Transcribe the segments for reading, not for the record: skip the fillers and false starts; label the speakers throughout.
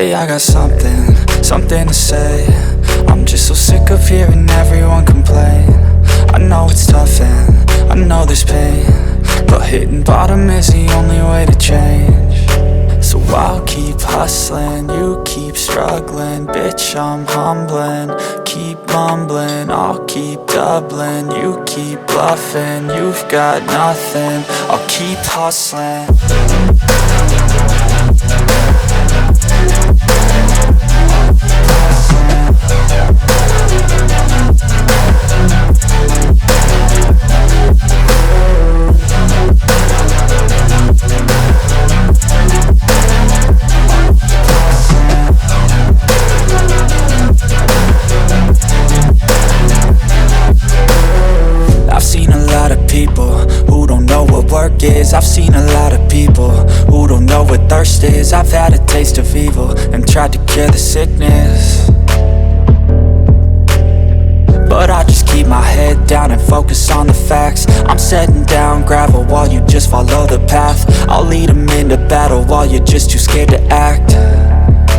Speaker 1: Hey, I got something to say. I'm just so sick of hearing everyone complain. I know it's tough and I know there's pain, but hitting bottom is the only way to change. So I'll keep hustling, you keep struggling. Bitch, I'm humbling, keep mumbling. I'll keep doubling, you keep bluffing. You've got nothing, I'll keep hustling. I've seen a lot of people who don't know what work is. I've seen a lot of people who don't know what thirst is. I've had a taste of evil and tried to cure the sickness, but I just keep my head down and focus on the facts. I'm setting down gravel while you just follow the path. I'll lead them into battle while you're just too scared to act.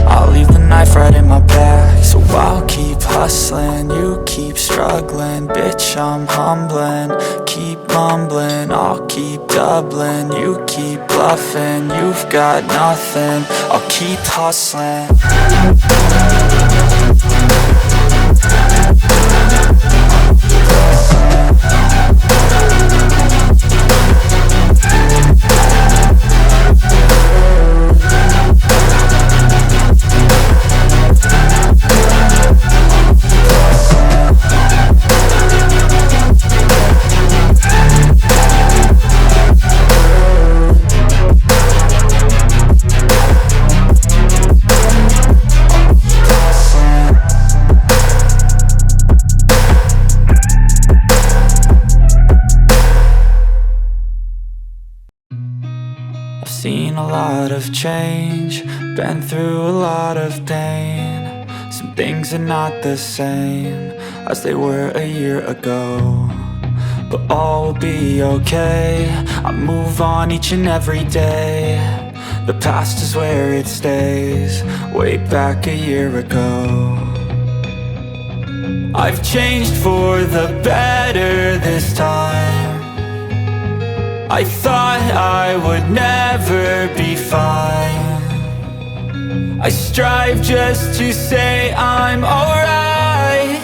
Speaker 1: I'll leave the knife right in my back. So I'll keep hustling, you keep struggling. Bitch, I'm humbling, keep mumbling. I'll keep doubling, you keep bluffing. You've got nothing, I'll keep hustling. Seen a lot of change, been through a lot of pain. Some things are not the same as they were a year ago, but all will be okay. I move on each and every day. The past is where it stays, way back a year ago. I've changed for the better this time. I thought I would never be fine. I strive just to say I'm alright,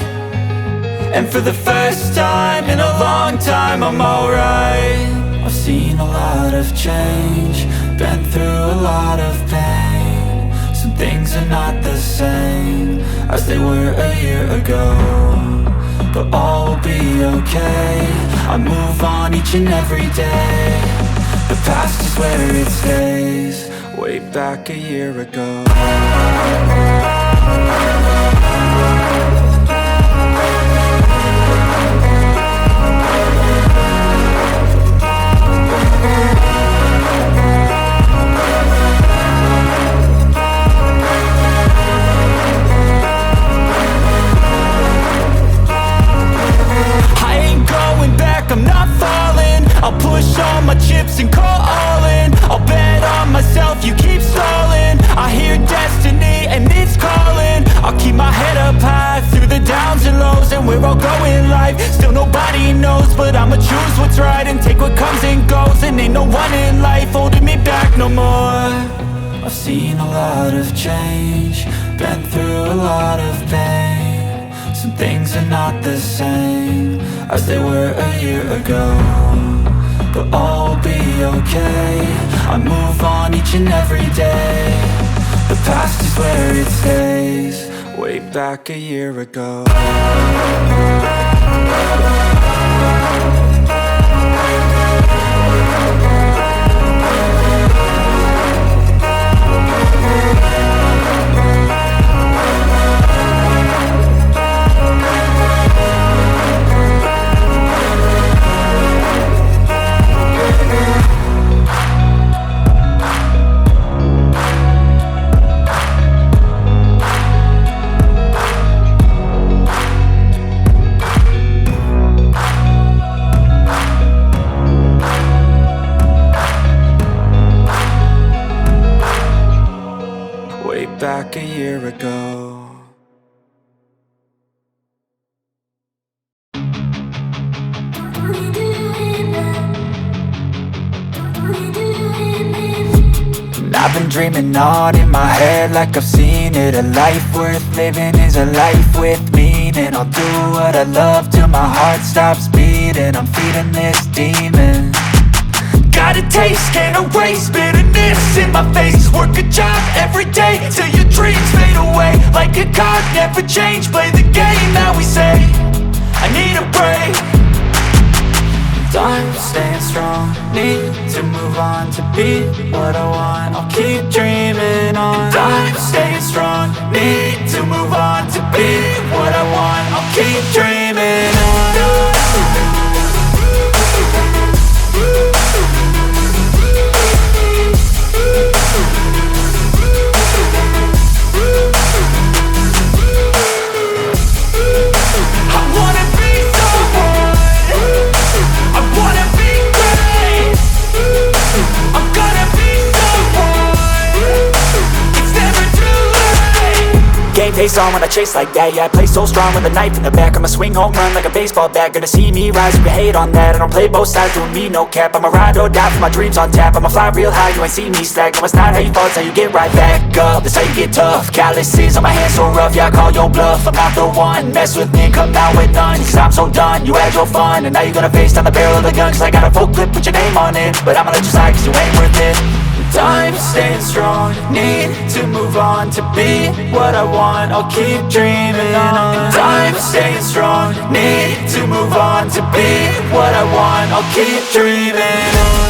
Speaker 1: and for the first time in a long time I'm alright. I've seen a lot of change, been through a lot of pain. Some things are not the same as they were a year ago, but all will be okay. I move on each and every day. The past is where it stays, way back a year ago. I'm not falling, I'll push all my chips and call all in. I'll bet on myself, you keep stalling. I hear destiny and it's calling. I'll keep my head up high through the downs and lows, and where I'll go in life, still nobody knows. But I'ma choose what's right and take what comes and goes, and ain't no one in life holding me back no more. I've seen a lot of change, been through a lot of pain. Some things are not the same as they were a year ago, but all will be okay. I move on each and every day. The past is where it stays, way back a year ago. I'm dreaming on in my head like I've seen it. A life worth living is a life with meaning. I'll do what I love till my heart stops beating. I'm feeding this demon. Got a taste, can't erase bitterness in my face. Work a job every day till your dreams fade away. Like a card, never change, play the game that we say. I need a break. I'm staying strong, need to move on to be what I want. I'll keep dreaming on. I'm staying strong, need to move on to be what I want. I'll keep dreaming on. Face on when I chase like that, yeah, I play so strong with a knife in the back. I'ma swing home run like a baseball bat. Gonna see me rise if you hate on that. I don't play both sides, doing me no cap. I'ma ride or die for my dreams on tap. I'ma fly real high, you ain't see me slack. No, it's not how you fall, it's how you get right back up. That's how you get tough. Calluses on my hands so rough, yeah, I call your bluff. I'm not the one, mess with me and come out with none. Cause I'm so done, you had your fun. And now you're gonna face down the barrel of the gun. Cause I got a full clip with your name on it. But I'ma let you slide cause you ain't worth it. I'm staying strong, need to move on to be what I want. I'll keep dreaming on. I'm staying strong, need to move on to be what I want. I'll keep dreaming on.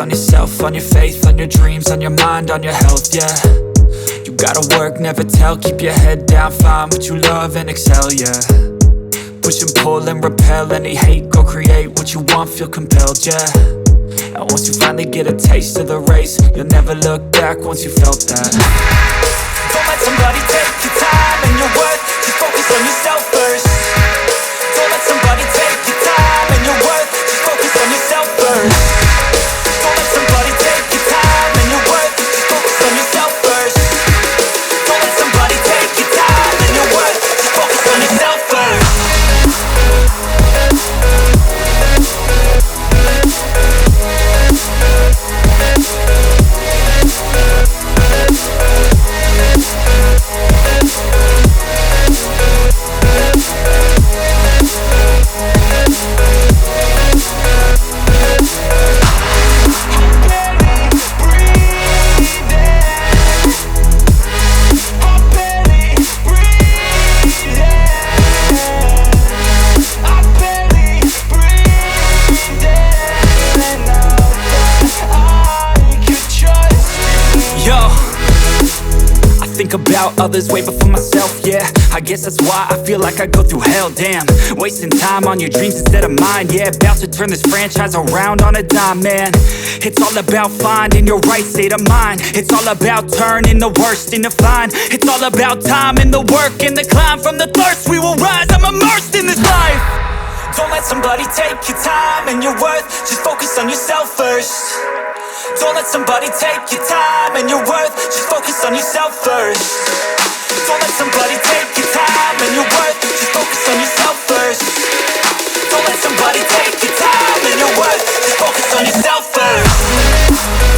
Speaker 1: On yourself, on your faith, on your dreams, on your mind, on your health, yeah. You gotta work, never tell, keep your head down, find what you love and excel, yeah. Push and pull and repel any hate, go create what you want, feel compelled, yeah. And once you finally get a taste of the race, you'll never look back once you felt that. Don't let somebody take your time and your worth, just focus on yourself first. Don't let somebody take your time and your worth, just focus on yourself first. About others way before myself, yeah. I guess that's why I feel like I go through hell, damn. Wasting time on your dreams instead of mine, yeah. About to turn this franchise around on a dime, man. It's all about finding your right state of mind. It's all about turning the worst into fine. It's all about time and the work and the climb. From the thirst we will rise, I'm immersed in this life. Don't let somebody take your time and your worth, just focus on yourself first. Don't let somebody take your time and your worth, just focus on yourself first. Don't let somebody take your time and your worth, just focus on yourself first. Don't let somebody take your time and your worth, just focus on yourself first.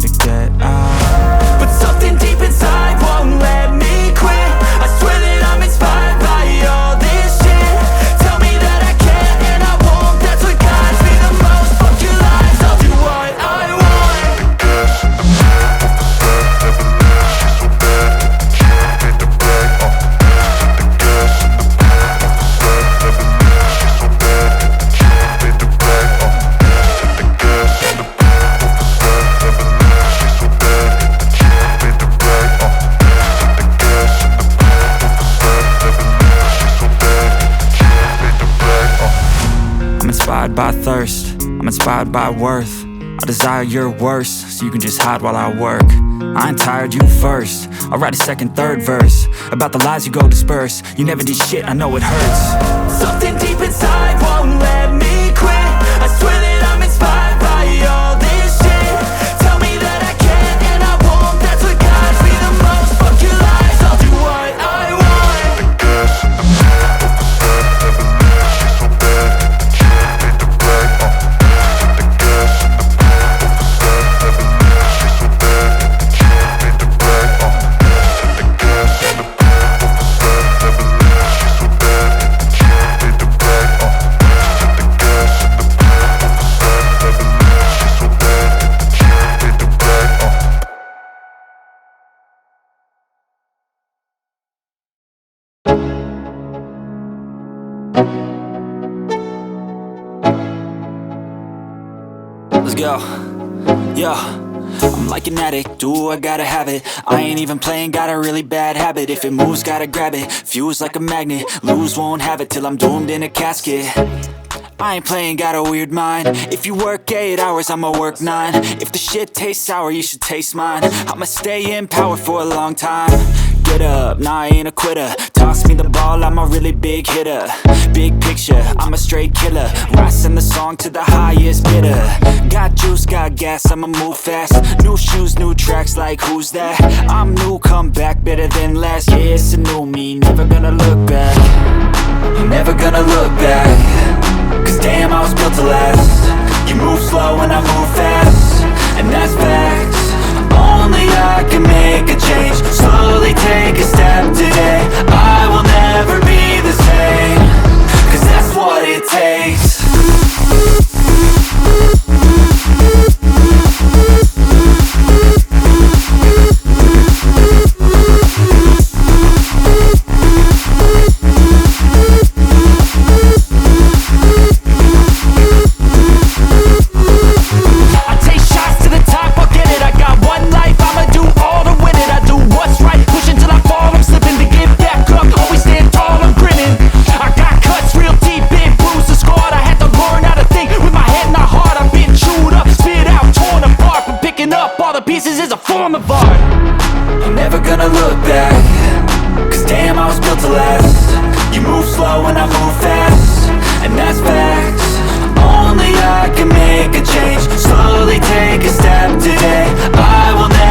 Speaker 1: to get out. But something deep inside won't let me quit. I swear that I'm inspired by all this shit. Tell me that I can't and I won't. That's what guides me the most. Fuck your lies, I'll do what I want.
Speaker 2: Gas in the back of the set, never leave. She's so bad that she made the bag. The gas in the back of the set, never leave. She's so bad that she made the bag. The gas in the back of the set, never leave. She's so bad that she made the bag. The gas in the back of the set, never leave. She's so bad that she made the bag.
Speaker 1: I'm inspired by thirst, I'm inspired by worth. I desire your worst, so you can just hide while I work. I ain't tired, you first. I'll write a second, third verse about the lies you go disperse. You never did shit, I know it hurts. Something deep inside won't let me quit. I swear that I'm inspired by all this shit. Tell me that I can't and I won't. That's what guides me the most. Fuck your lies, I'll do what I want.
Speaker 2: The gas in the back of the set, never leave. She's so bad that she made the bag. The gas in the back of the set, never leave. She's so bad that she made the bag. The gas in the back of the set, never leave. She's so bad that she made the bag. The gas in the back of the set, never leave. She's so bad that she made the bag.
Speaker 1: Let's go. Yeah. I'm like an addict, ooh, I gotta have it. I ain't even playing, got a really bad habit. If it moves, gotta grab it. Fuse like a magnet, lose, won't have it till I'm doomed in a casket. I ain't playing, got a weird mind. If you work 8 hours, I'ma work 9. If the shit tastes sour, you should taste mine. I'ma stay in power for a long time. Get up, nah, I ain't a quitter. Toss me the ball, I'm a really big hitter. Big picture, I'm a straight killer. Rising the song to the highest bidder. Got juice, got gas, I'ma move fast. New shoes, new tracks, like who's that? I'm new, come back, better than last. Yeah, it's a new me, never gonna look back. Never gonna look back. Cause damn, I was built to last. You move slow and I move fast, and that's facts. Only I can make a change. Slowly take a step today. I will never be the same. Cause that's what it takes. Pieces is a form of art. I'm never gonna look back. Cause damn, I was built to last. You move slow and I move fast, and that's facts. Only I can make a change. Slowly take a step today. I will never